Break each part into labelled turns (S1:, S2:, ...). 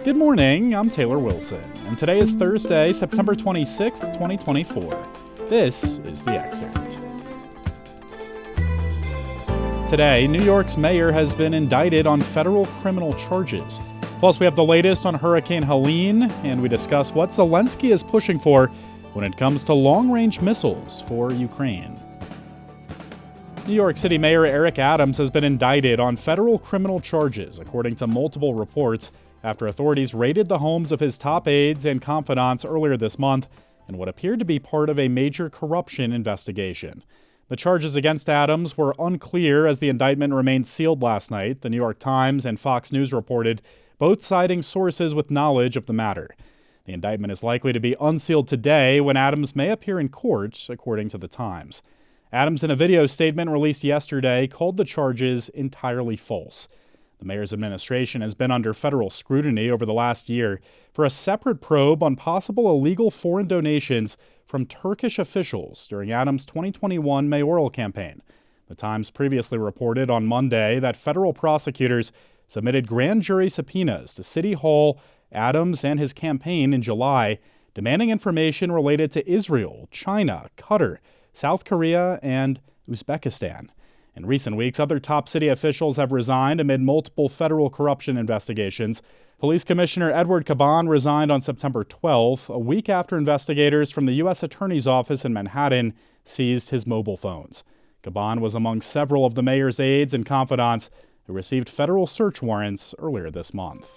S1: Good morning, I'm Taylor Wilson, and today is Thursday, September 26th, 2024. This is The Excerpt. Today, New York's mayor has been indicted on federal criminal charges. Plus, we have the latest on Hurricane Helene, and we discuss what Zelensky is pushing for when it comes to long-range missiles for Ukraine. New York City Mayor Eric Adams has been indicted on federal criminal charges, according to multiple reports, after authorities raided the homes of his top aides and confidants earlier this month in what appeared to be part of a major corruption investigation. The charges against Adams were unclear as the indictment remained sealed last night, the New York Times and Fox News reported, both citing sources with knowledge of the matter. The indictment is likely to be unsealed today when Adams may appear in court, according to the Times. Adams, in a video statement released yesterday, called the charges entirely false. The mayor's administration has been under federal scrutiny over the last year for a separate probe on possible illegal foreign donations from Turkish officials during Adams' 2021 mayoral campaign. The Times previously reported on Monday that federal prosecutors submitted grand jury subpoenas to City Hall, Adams, and his campaign in July, demanding information related to Israel, China, Qatar, South Korea, and Uzbekistan. In recent weeks, other top city officials have resigned amid multiple federal corruption investigations. Police Commissioner Edward Caban resigned on September 12th, a week after investigators from the U.S. Attorney's Office in Manhattan seized his mobile phones. Caban was among several of the mayor's aides and confidants who received federal search warrants earlier this month.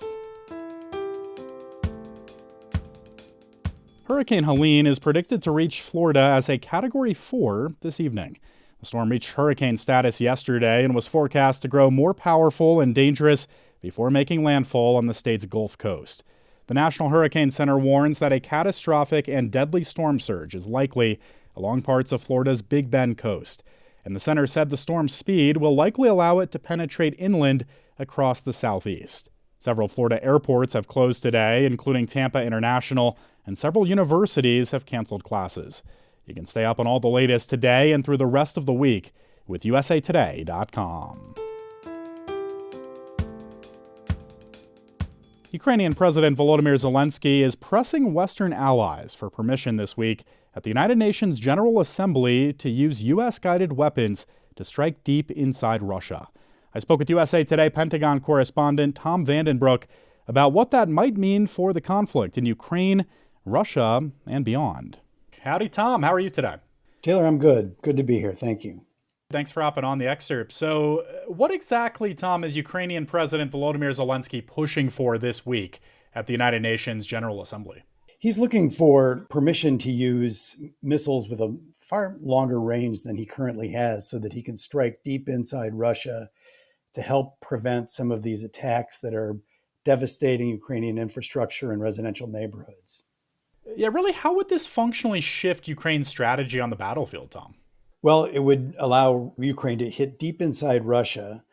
S1: Hurricane Helene is predicted to reach Florida as a Category 4 this evening. The storm reached hurricane status yesterday and was forecast to grow more powerful and dangerous before making landfall on the state's Gulf Coast. The National Hurricane Center warns that a catastrophic and deadly storm surge is likely along parts of Florida's Big Bend coast, and the center said the storm's speed will likely allow it to penetrate inland across the southeast. Several Florida airports have closed today, including Tampa International, and several universities have canceled classes. You can stay up on all the latest today and through the rest of the week with usatoday.com. Ukrainian President Volodymyr Zelensky is pressing Western allies for permission this week at the United Nations General Assembly to use U.S.-guided weapons to strike deep inside Russia. I spoke with USA Today Pentagon correspondent Tom Vandenbroek about what that might mean for the conflict in Ukraine, Russia, and beyond. Howdy, Tom. How are you today?
S2: Taylor, I'm good. Good to be here. Thank you.
S1: Thanks for hopping on The Excerpt. So what exactly, Tom, is Ukrainian President Volodymyr Zelensky pushing for this week at the United Nations General Assembly?
S2: He's looking for permission to use missiles with a far longer range than he currently has so that he can strike deep inside Russia to help prevent some of these attacks that are devastating Ukrainian infrastructure and residential neighborhoods.
S1: Yeah, really, how would this functionally shift Ukraine's strategy on the battlefield, Tom?
S2: Well, it would allow Ukraine to hit deep inside Russia,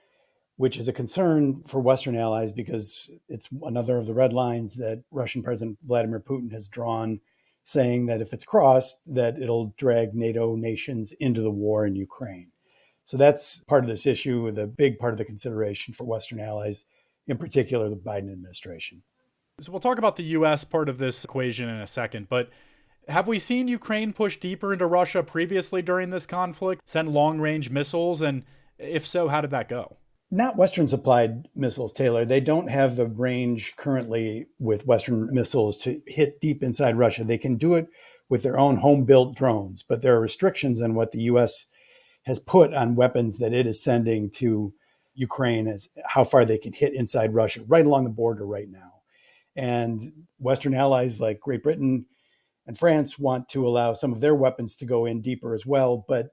S2: which is a concern for Western allies because it's another of the red lines that Russian President Vladimir Putin has drawn, saying that if it's crossed, that it'll drag NATO nations into the war in Ukraine. So that's part of this issue, the big part of the consideration for Western allies, in particular the Biden administration.
S1: So we'll talk about the U.S. part of this equation in a second, but have we seen Ukraine push deeper into Russia previously during this conflict, send long-range missiles, and if so, how did that go?
S2: Not Western-supplied missiles, Taylor. They don't have the range currently with Western missiles to hit deep inside Russia. They can do it with their own home-built drones, but there are restrictions on what the U.S. has put on weapons that it is sending to Ukraine as how far they can hit inside Russia, right along the border right now. And Western allies like Great Britain and France want to allow some of their weapons to go in deeper as well. But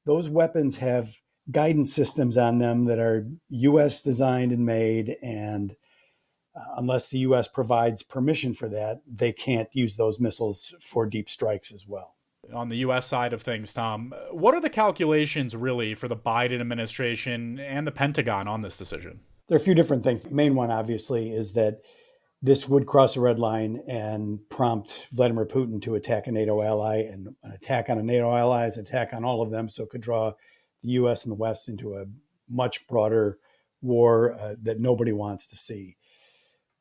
S2: those weapons have guidance systems on them that are U.S. designed and made. And unless the U.S. provides permission for that, they can't use those missiles for deep strikes as well.
S1: On the U.S. side of things, Tom, what are the calculations really for the Biden administration and the Pentagon on this decision?
S2: There are a few different things. The main one, obviously, is that this would cross a red line and prompt Vladimir Putin to attack a NATO ally, and an attack on a NATO ally is an attack on all of them. So it could draw the U.S. and the West into a much broader war that nobody wants to see.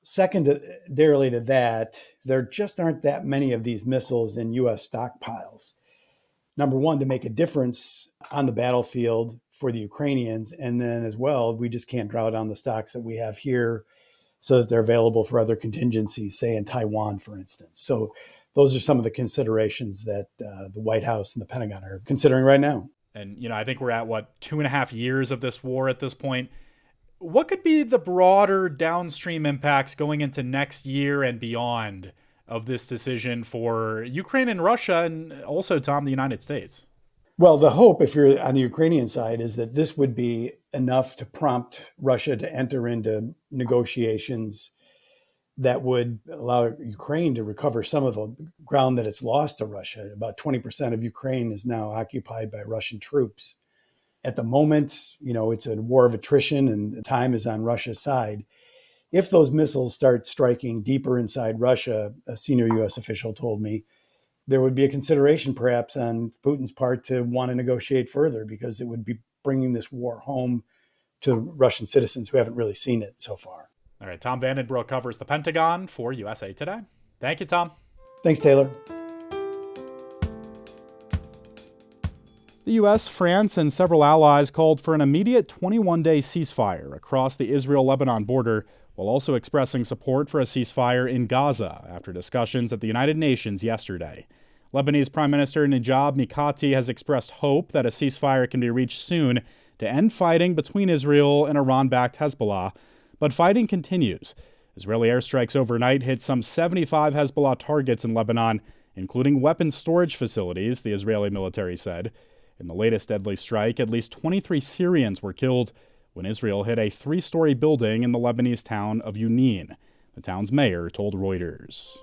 S2: Secondarily to that, there just aren't that many of these missiles in U.S. stockpiles. Number one, to make a difference on the battlefield for the Ukrainians. And then as well, we just can't draw down the stocks that we have here so that they're available for other contingencies, say in Taiwan, for instance. So those are some of the considerations that the White House and the Pentagon are considering right now.
S1: And, I think we're at, 2.5 years of this war at this point. What could be the broader downstream impacts going into next year and beyond of this decision for Ukraine and Russia, and also, Tom, the United States?
S2: Well, the hope, if you're on the Ukrainian side, is that this would be enough to prompt Russia to enter into negotiations that would allow Ukraine to recover some of the ground that it's lost to Russia. About 20% of Ukraine is now occupied by Russian troops. At the moment, it's a war of attrition and time is on Russia's side. If those missiles start striking deeper inside Russia, a senior U.S. official told me, there would be a consideration perhaps on Putin's part to want to negotiate further, because it would be bringing this war home to Russian citizens who haven't really seen it so far.
S1: All right, Tom Vandenbroek covers the Pentagon for USA Today. Thank you, Tom.
S2: Thanks, Taylor.
S1: The U.S., France, and several allies called for an immediate 21-day ceasefire across the Israel-Lebanon border, while also expressing support for a ceasefire in Gaza after discussions at the United Nations yesterday. Lebanese Prime Minister Najib Mikati has expressed hope that a ceasefire can be reached soon to end fighting between Israel and Iran-backed Hezbollah, but fighting continues. Israeli airstrikes overnight hit some 75 Hezbollah targets in Lebanon, including weapons storage facilities, the Israeli military said. In the latest deadly strike, at least 23 Syrians were killed when Israel hit a 3-story building in the Lebanese town of Yunin, the town's mayor told Reuters.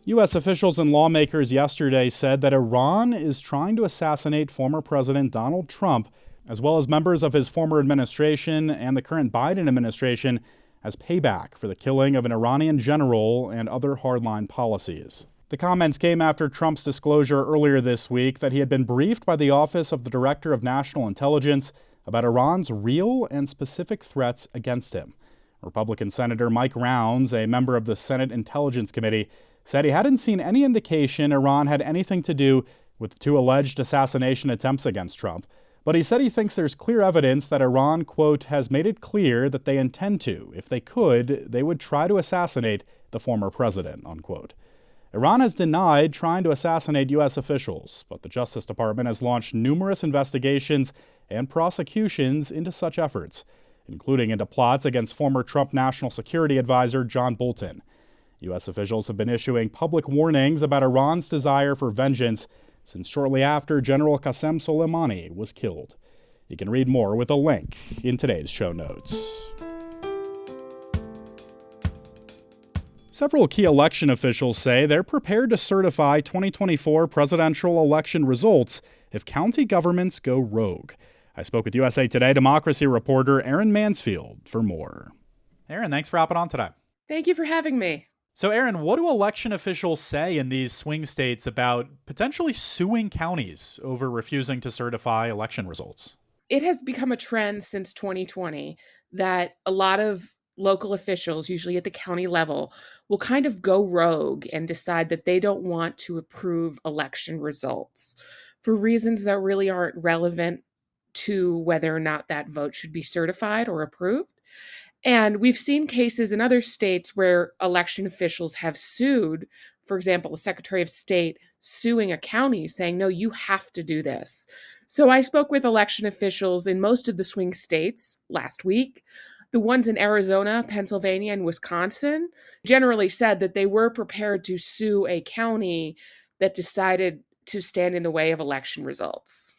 S1: U.S. officials and lawmakers yesterday said that Iran is trying to assassinate former President Donald Trump, as well as members of his former administration and the current Biden administration, as payback for the killing of an Iranian general and other hardline policies. The comments came after Trump's disclosure earlier this week that he had been briefed by the Office of the Director of National Intelligence about Iran's real and specific threats against him. Republican Senator Mike Rounds, a member of the Senate Intelligence Committee, said he hadn't seen any indication Iran had anything to do with the 2 alleged assassination attempts against Trump. But he said he thinks there's clear evidence that Iran, quote, has made it clear that they intend to. If they could, they would try to assassinate the former president, unquote. Iran has denied trying to assassinate U.S. officials, but the Justice Department has launched numerous investigations and prosecutions into such efforts, including into plots against former Trump National Security Advisor John Bolton. U.S. officials have been issuing public warnings about Iran's desire for vengeance since shortly after General Qasem Soleimani was killed. You can read more with a link in today's show notes. Several key election officials say they're prepared to certify 2024 presidential election results if county governments go rogue. I spoke with USA Today democracy reporter Erin Mansfield for more. Erin, thanks for hopping on today.
S3: Thank you for having me.
S1: So, Erin, what do election officials say in these swing states about potentially suing counties over refusing to certify election results?
S3: It has become a trend since 2020 that a lot of local officials, usually at the county level, will kind of go rogue and decide that they don't want to approve election results for reasons that really aren't relevant to whether or not that vote should be certified or approved. And we've seen cases in other states where election officials have sued, for example, the Secretary of State suing a county saying, no, you have to do this. So I spoke with election officials in most of the swing states last week. The ones in Arizona, Pennsylvania, and Wisconsin generally said that they were prepared to sue a county that decided to stand in the way of election results.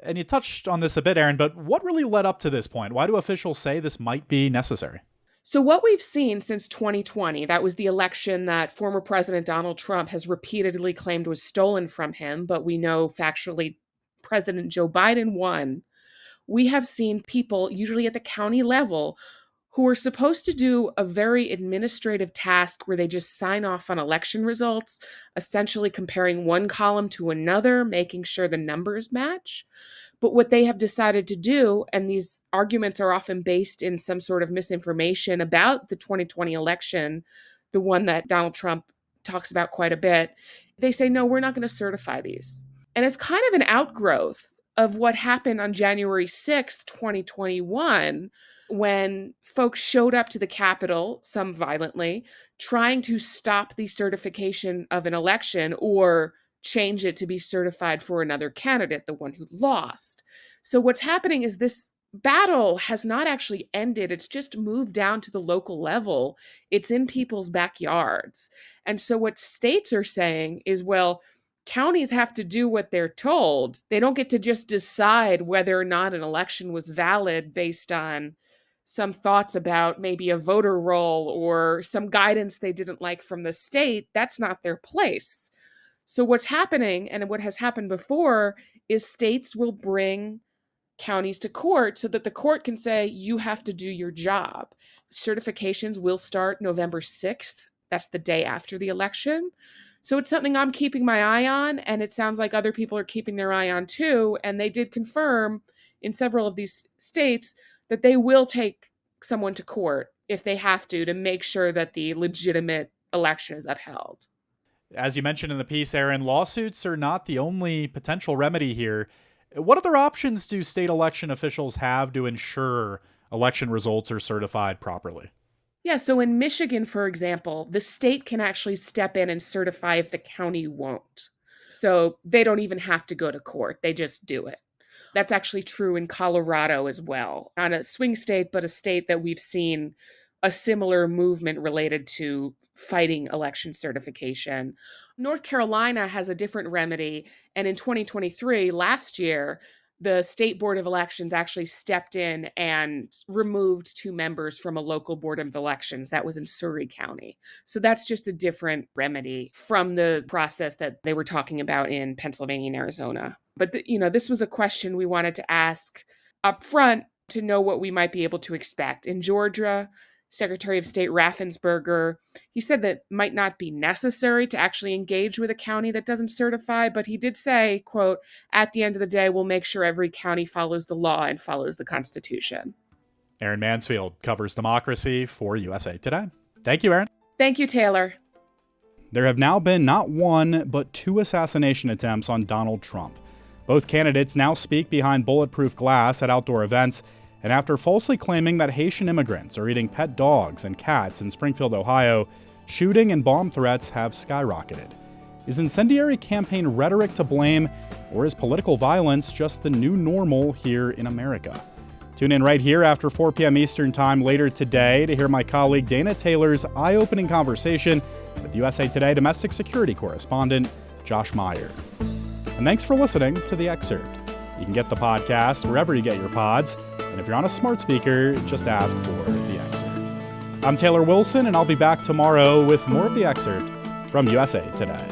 S1: And you touched on this a bit, Erin, but what really led up to this point? Why do officials say this might be necessary?
S3: So what we've seen since 2020, that was the election that former President Donald Trump has repeatedly claimed was stolen from him, but we know factually President Joe Biden won. We have seen people, usually at the county level, who are supposed to do a very administrative task where they just sign off on election results, essentially comparing one column to another, making sure the numbers match. But what they have decided to do, and these arguments are often based in some sort of misinformation about the 2020 election, the one that Donald Trump talks about quite a bit, they say, no, we're not going to certify these. And it's kind of an outgrowth of what happened on January 6th, 2021, when folks showed up to the Capitol, some violently, trying to stop the certification of an election or change it to be certified for another candidate, the one who lost. So what's happening is this battle has not actually ended. It's just moved down to the local level. It's in people's backyards. And so what states are saying is, well, counties have to do what they're told. They don't get to just decide whether or not an election was valid based on some thoughts about maybe a voter roll or some guidance they didn't like from the state. That's not their place. So what's happening, and what has happened before, is states will bring counties to court so that the court can say, you have to do your job. Certifications will start November 6th. That's the day after the election. So it's something I'm keeping my eye on, and it sounds like other people are keeping their eye on too. And they did confirm in several of these states that they will take someone to court if they have to make sure that the legitimate election is upheld.
S1: As you mentioned in the piece, Erin, lawsuits are not the only potential remedy here. What other options do state election officials have to ensure election results are certified properly?
S3: Yeah, so in Michigan, for example, the state can actually step in and certify if the county won't. So they don't even have to go to court. They just do it. That's actually true in Colorado as well. Not a swing state, but a state that we've seen a similar movement related to fighting election certification. North Carolina has a different remedy. And in 2023, last year, the State Board of Elections actually stepped in and removed 2 members from a local board of elections that was in Surry County. So that's just a different remedy from the process that they were talking about in Pennsylvania and Arizona. But, this was a question we wanted to ask up front to know what we might be able to expect. In Georgia, Secretary of State Raffensperger, he said that might not be necessary to actually engage with a county that doesn't certify, but he did say, quote, at the end of the day, we'll make sure every county follows the law and follows the Constitution.
S1: Erin Mansfield covers democracy for USA Today. Thank you, Erin.
S3: Thank you, Taylor.
S1: There have now been not 1, but 2 assassination attempts on Donald Trump. Both candidates now speak behind bulletproof glass at outdoor events, and after falsely claiming that Haitian immigrants are eating pet dogs and cats in Springfield, Ohio, shooting and bomb threats have skyrocketed. Is incendiary campaign rhetoric to blame, or is political violence just the new normal here in America? Tune in right here after 4 p.m. Eastern Time later today to hear my colleague Dana Taylor's eye-opening conversation with USA Today domestic security correspondent Josh Meyer. And thanks for listening to The Excerpt. You can get the podcast wherever you get your pods, and if you're on a smart speaker, just ask for The Excerpt. I'm Taylor Wilson, and I'll be back tomorrow with more of The Excerpt from USA Today.